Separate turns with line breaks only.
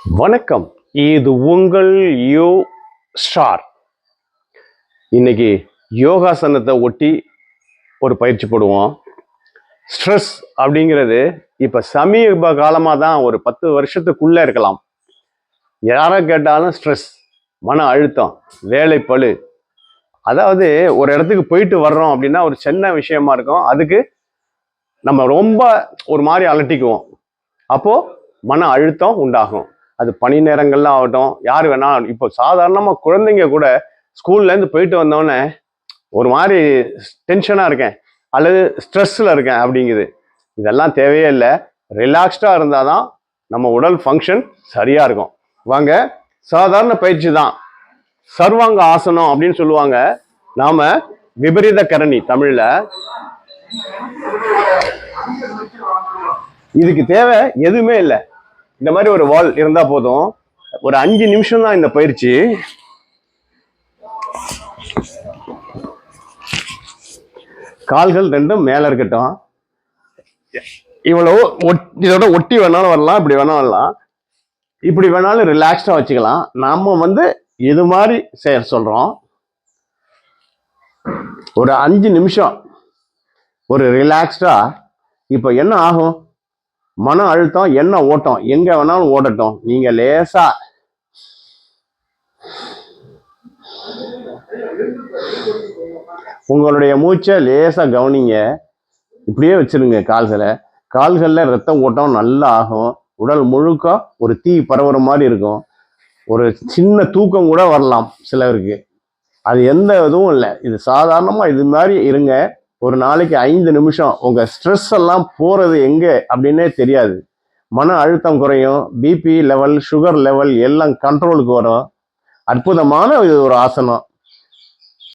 வணக்கம். இது உங்கள் யோ ஸ்டார். இன்னைக்கு யோகாசனத்தை ஒட்டி ஒரு பயிற்சி போடுவோம். ஸ்ட்ரெஸ் அப்படிங்கிறது இப்போ சமீப காலமாக தான், ஒரு 10 வருஷத்துக்குள்ளே இருக்கலாம். யாரை கேட்டாலும் ஸ்ட்ரெஸ், மன அழுத்தம், வேலைப்பளு. அதாவது ஒரு இடத்துக்கு போயிட்டு வர்றோம் அப்படின்னா ஒரு சின்ன விஷயமா இருக்கும், அதுக்கு நம்ம ரொம்ப ஒரு மாதிரி அலட்டிக்குவோம். அப்போது மன அழுத்தம் உண்டாகும். அது பணி நேரங்கள்ல ஆகட்டும், யார் வேணாலும். இப்போ சாதாரணமாக குழந்தைங்க கூட ஸ்கூல்லேருந்து போயிட்டு வந்தோடனே ஒரு மாதிரி டென்ஷனாக இருக்கேன் அல்லது ஸ்ட்ரெஸ்ஸில் இருக்கேன் அப்படிங்குது. இதெல்லாம் தேவையே இல்லை. ரிலாக்ஸ்டாக இருந்தால் தான் நம்ம உடல் ஃபங்க்ஷன் சரியாக இருக்கும். வாங்க, சாதாரண பயிற்சி தான். சர்வாங்க ஆசனம் அப்படின்னு சொல்லுவாங்க. நாம விபரீத கரணி தமிழில். இதுக்கு தேவை எதுவுமே இல்லை. இந்த மாதிரி ஒரு வால் இருந்தா போதும். ஒரு 5 நிமிஷம் தான் இந்த பயிற்சி. கால்கள் ரெண்டும் மேல இருக்கட்டும். இவ்வளவு இதோட ஒட்டி வேணாலும் வரலாம், இப்படி வேணாலும் வரலாம், இப்படி வேணாலும் ரிலாக்ஸ்டா வச்சுக்கலாம். நாம இது மாதிரி செய்ய சொல்றோம். ஒரு 5 நிமிஷம் ஒரு ரிலாக்ஸ்டா. இப்ப என்ன ஆகும்? மன அழுத்தம், என்ன ஓட்டம் எங்க வேணாலும் ஓடட்டும். நீங்க லேசா உங்களுடைய மூச்சை லேசா கவனிங்க. இப்படியே வச்சிருங்க கால்கள்ல ரத்தம் ஓட்டம் நல்லா ஆகும். உடல் முழுக்க ஒரு தீ பரவுற மாதிரி இருக்கும். ஒரு சின்ன தூக்கம் கூட வரலாம் சிலருக்கு. அது எந்த இதுவும் இல்லை. இது சாதாரணமா இது மாதிரி இருங்க. ஒரு நாளைக்கு 5 நிமிஷம். உங்க ஸ்ட்ரெஸ் எல்லாம் போறது எங்க அப்படின்னே தெரியாது. மன அழுத்தம் குறையும், பிபி லெவல், சுகர் லெவல் எல்லாம் கண்ட்ரோலுக்கு வரும். அற்புதமான இது ஒரு ஆசனம்.